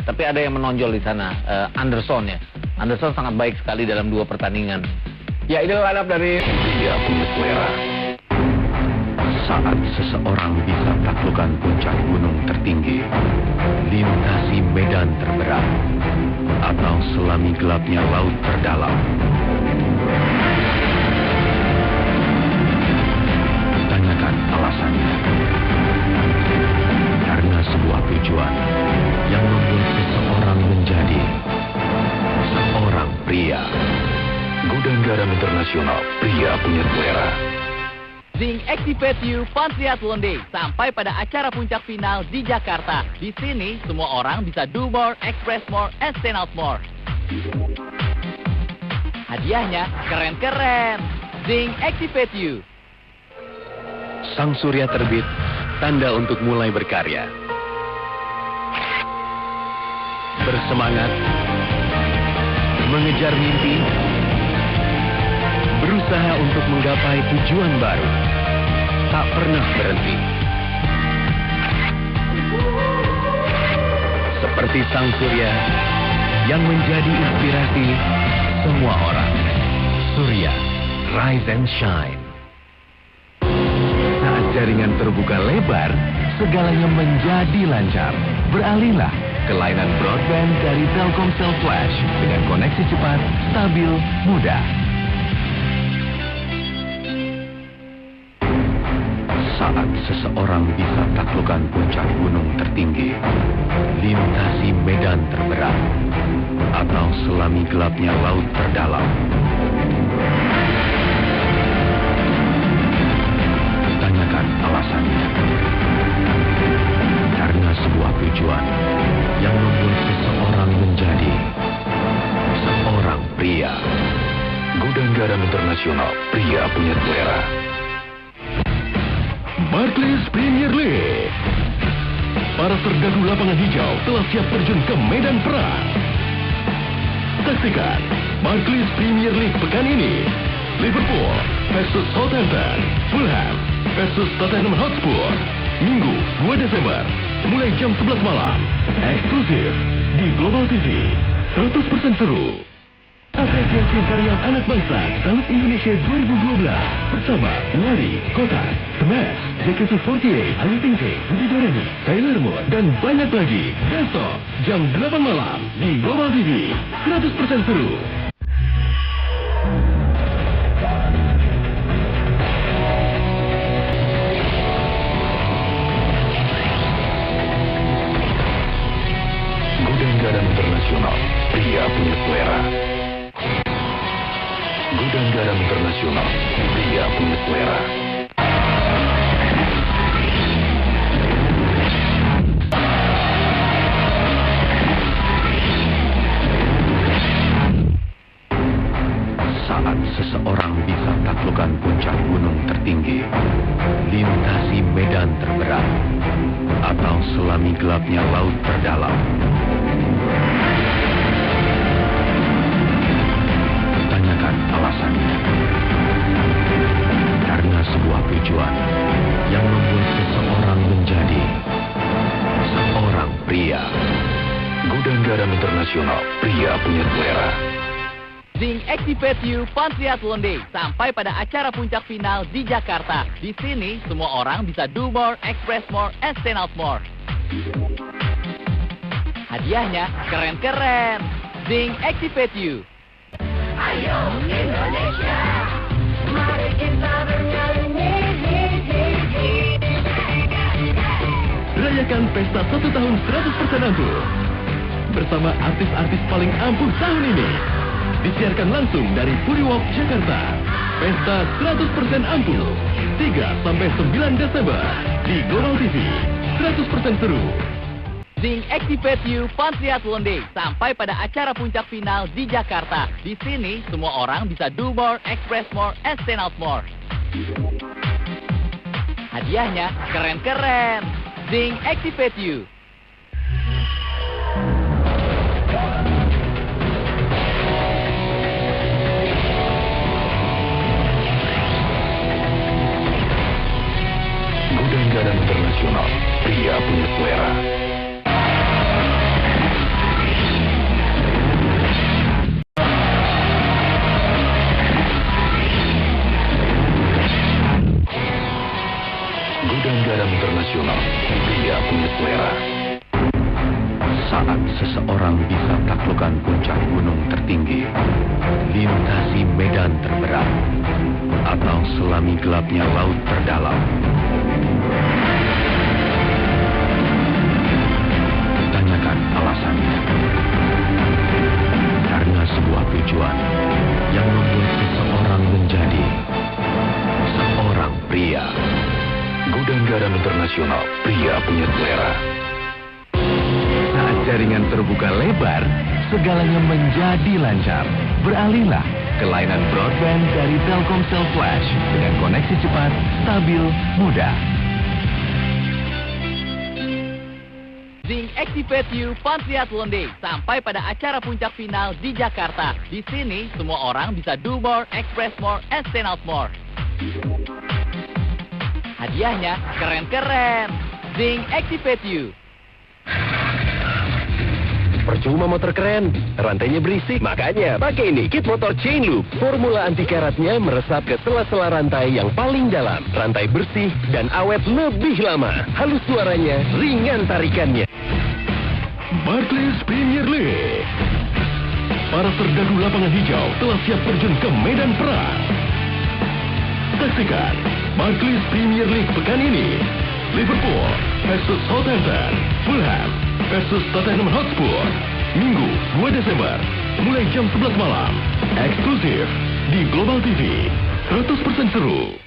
Tapi ada yang menonjol di sana, Anderson ya. Anderson sangat baik sekali dalam 2 pertandingan. Ya, ini line-up dari Pria punya selera. Saat seseorang bisa menaklukkan puncak gunung tertinggi, lintasi medan terberat, atau selami gelapnya laut terdalam, tanyakan alasannya. Karena sebuah tujuan yang membuat seseorang menjadi seorang pria. Gudang Garam Internasional, pria punya selera. Zing Activate You Fun Triathlon Day sampai pada acara puncak final di Jakarta. Di sini semua orang bisa do more, express more, and stand out more. Hadiahnya keren-keren. Zing Activate You. Sang surya terbit, tanda untuk mulai berkarya. Bersemangat, mengejar mimpi, berusaha untuk menggapai tujuan baru, tak pernah berhenti. Seperti sang surya yang menjadi inspirasi semua orang. Surya, rise and shine. Saat jaringan terbuka lebar, segalanya menjadi lancar. Beralihlah ke layanan broadband dari Telkomsel Flash dengan koneksi cepat, stabil, mudah. Saat seseorang bisa menaklukkan puncak gunung tertinggi, lintasi medan terberat, atau selami gelapnya laut terdalam, tanyakan alasannya. Karena sebuah tujuan yang membuat seseorang menjadi seorang pria. Gudang Garam Internasional, pria punya selera. Barclays Premier League. Para serdadu lapangan hijau telah siap terjun ke medan perang. Saksikan Barclays Premier League pekan ini. Liverpool versus Southampton, Fulham versus Tottenham Hotspur. Minggu 2 Desember, mulai jam 11 malam. Eksklusif di Global TV. 100% seru. Apresiasi karya anak bangsa tahun Indonesia 2012 bersama Lari, Kotak, Smash, JKT48, Ayu Ting Ting, Budi Doremi, Sailor Moon, dan banyak lagi. Besok jam 8 malam di Global TV. 100% seru. Gudang Garam Internasional, pria punya selera. Gudang Garam Internasional, pria punya selera. Saat seseorang bisa menaklukkan puncak gunung tertinggi, lintasi medan terberat, atau selami gelapnya laut terdalam, tanyakan alasannya. Karena sebuah tujuan yang membuat seseorang menjadi seorang pria. Gudang Garam Internasional, pria punya selera. Zing Activate You Fun Triathlon Day sampai pada acara puncak final di Jakarta. Di sini semua orang bisa do more, express more, and stand out more. Hadiahnya keren-keren. Zing Activate You. Ayo Indonesia, mari kita bernyanyi. Rayakan pesta 1 tahun 100% ampuh bersama artis-artis paling ampuh tahun ini. Disiarkan langsung dari Puriwalk, Jakarta. Pesta 100% ampuh 3-9 Desember di Global TV. 100% seru. Zing Activate You Fun Triathlon Day sampai pada acara puncak final di Jakarta. Di sini semua orang bisa do more, express more, and stand out more. Hadiahnya keren-keren. Zing Activate You. Gudang Garam Internasional, pria punya selera. Saat seseorang bisa taklukkan puncak gunung tertinggi, lintasi medan terberat, atau selami gelapnya laut terdalam. Tanyakan alasannya. Karena sebuah tujuan yang membuat seseorang menjadi seorang pria. Gudang Garam Internasional, pria punya selera. Saat jaringan terbuka lebar, segalanya menjadi lancar. Beralihlah ke layanan broadband dari Telkomsel Flash dengan koneksi cepat, stabil, mudah. Zing Activate You Fun Triathlon Day sampai pada acara puncak final di Jakarta. Di sini semua orang bisa do more, express more, and stand out more. Hadiahnya keren-keren. Zing Activate You. Percuma motor keren, rantainya berisik. Makanya pakai ini, Kit Motor Chain Loop. Formula anti karatnya meresap ke sela-sela rantai yang paling dalam. Rantai bersih dan awet lebih lama. Halus suaranya, ringan tarikannya. Barclays Premier League. Para serdadu lapangan hijau telah siap terjun ke medan perang. Saksikan Barclays Premier League pekan ini. Liverpool versus Southampton, Fulham versus Tottenham Hotspur. Minggu 2 Desember, mulai jam 11 malam. Eksklusif di Global TV. 100% seru.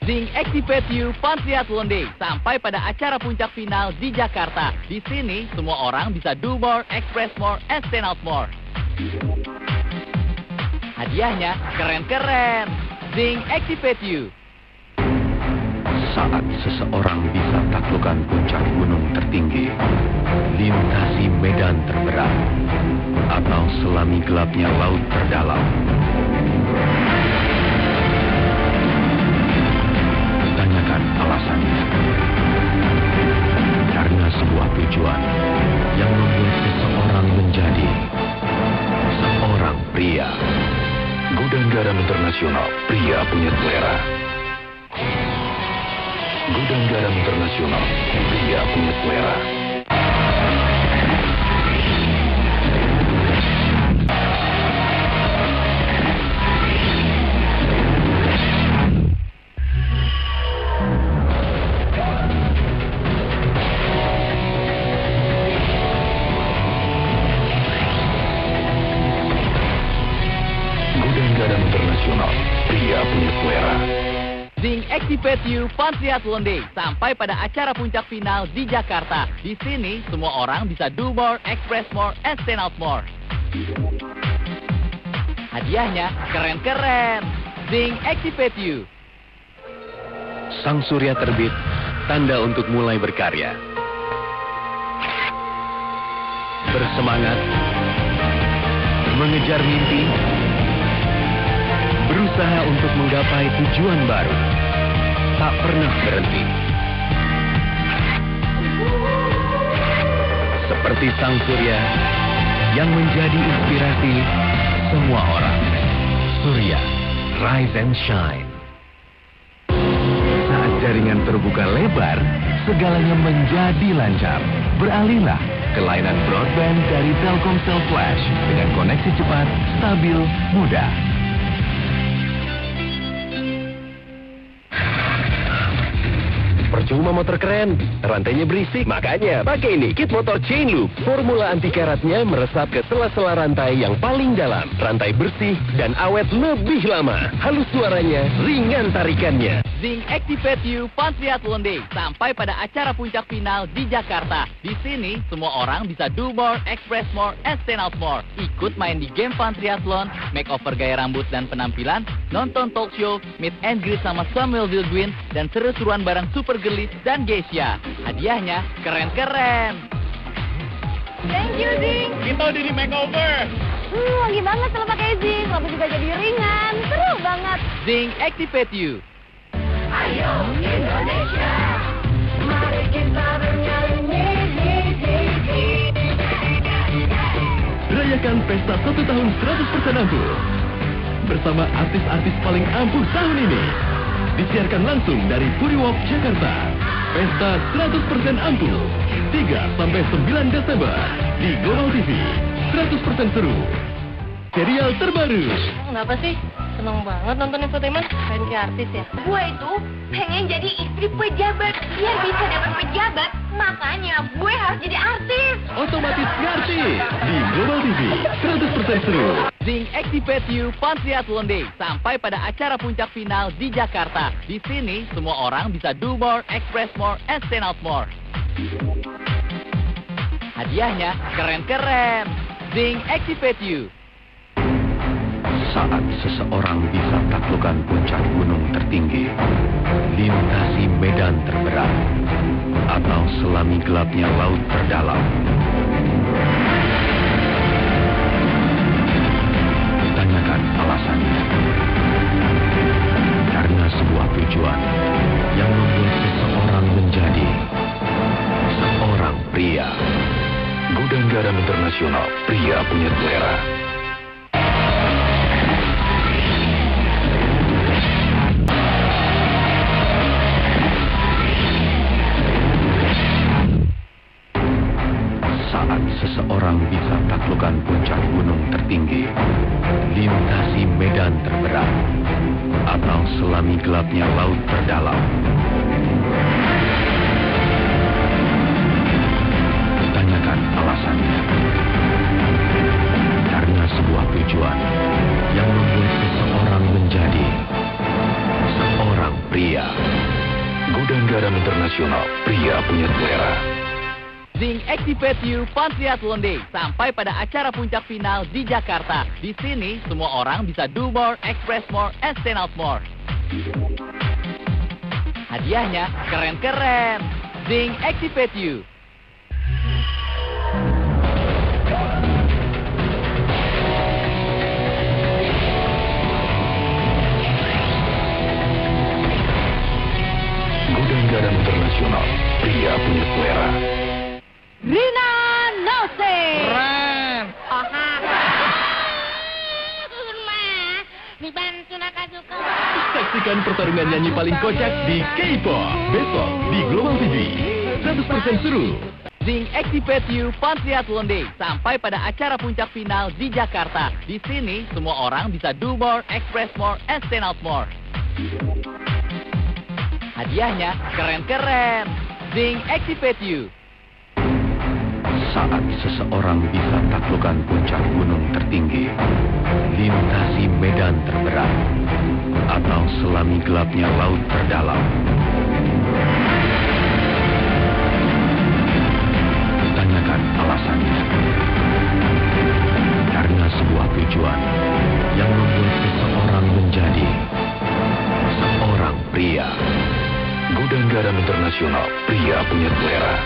Zing Activate You Fun Triathlon Day sampai pada acara puncak final di Jakarta. Di sini semua orang bisa do more, express more, and stand out more. Hadiahnya keren-keren. Zing Activate You. Saat seseorang bisa taklukkan puncak gunung tertinggi, lintasi medan terberat, atau selami gelapnya laut terdalam. Tanyakan alasannya. Karena sebuah tujuan yang membuat seseorang menjadi seorang pria. Gudang Garam Internasional, pria punya selera. Gudang Garam Internasional, pria punya selera. Gudang Garam Internasional, pria punya selera. Zing Activate You Fun Triathlon Day sampai pada acara puncak final di Jakarta. Di sini semua orang bisa do more, express more, and stand out more. Hadiahnya keren-keren. Zing Activate You. Sang surya terbit, tanda untuk mulai berkarya. Bersemangat, mengejar mimpi, berusaha untuk menggapai tujuan baru. Tak pernah berhenti. Seperti sang surya yang menjadi inspirasi semua orang. Surya, rise and shine. Saat jaringan terbuka lebar, segalanya menjadi lancar. Beralihlah ke layanan broadband dari Telkomsel Flash dengan koneksi cepat, stabil, mudah. Percuma motor keren, rantainya berisik. Makanya pakai ini, Kit Motor Chain Loop. Formula anti karatnya meresap ke sela-sela rantai yang paling dalam. Rantai bersih dan awet lebih lama. Halus suaranya, ringan tarikannya. Zing Activate You Fun Triathlon Day sampai pada acara puncak final di Jakarta. Di sini semua orang bisa do more, express more, and stand out more. Ikut main di game Fun Triathlon, makeover gaya rambut dan penampilan, nonton talk show, meet and greet sama Samuel Wildwin, dan seru-seruan bareng Super Gelis dan Geisha. Hadiahnya keren-keren. Thank you, Zing. Kita udah di makeover. Wangi banget kalau pakai Zing. Rambut juga jadi ringan. Seru banget. Zing Activate You. Ayo Indonesia, mari kita bernyanyi. Rayakan pesta 1 tahun 100% ampuh bersama artis-artis paling ampuh tahun ini. Disiarkan langsung dari Puri Walk, Jakarta. Pesta 100% ampuh. 3-9 Desember di Global TV. 100% seru. Serial terbaru. Kenapa sih? Seneng banget nonton infotainment. Pengen kayak artis ya? Gue itu pengen jadi istri pejabat. Biar bisa dapat pejabat, makanya gue harus jadi artis. Otomatis ngartis di Global TV. 100% seru. Zing Activate You Fun Triathlon Day sampai pada acara puncak final di Jakarta. Di sini semua orang bisa do more, express more, and stand out more. Hadiahnya keren-keren. Zing Activate You. Saat seseorang bisa taklukkan puncak gunung tertinggi, lintasi medan terberat, atau selami gelapnya laut terdalam. Tanyakan alasannya. Karena sebuah tujuan yang membuat seseorang menjadi seorang pria. Gudang Garam Internasional, pria punya selera. Saat seseorang bisa taklukkan puncak gunung tertinggi, lintasi medan terberat, atau selami gelapnya laut terdalam. Tanyakan alasannya. Karena sebuah tujuan yang membuat seseorang menjadi seorang pria. Gudang Garam Internasional, pria punya selera. Zing Activate You Fun Triathlon Day sampai pada acara puncak final di Jakarta. Di sini semua orang bisa do more, express more, and stand out more. Hadiahnya keren-keren. Zing Activate You. Gudang Garam Internasional, pria punya selera. Rina Nose. Keren. Dibantu nakasuka. Saksikan pertarungan nyanyi paling kocak di K-pop besok di Global TV. 100% seru. Zing Activate You Fun Triathlon Day sampai pada acara puncak final di Jakarta. Di sini semua orang bisa do more, express more, and stand out more. Hadiahnya keren-keren. Zing Activate You. Saat seseorang bisa taklukkan puncak gunung tertinggi, lintasi medan terberat, atau selami gelapnya laut terdalam. Tanyakan alasannya. Karena sebuah tujuan yang membuat seseorang menjadi seorang pria. Gudang Garam Internasional, pria punya selera.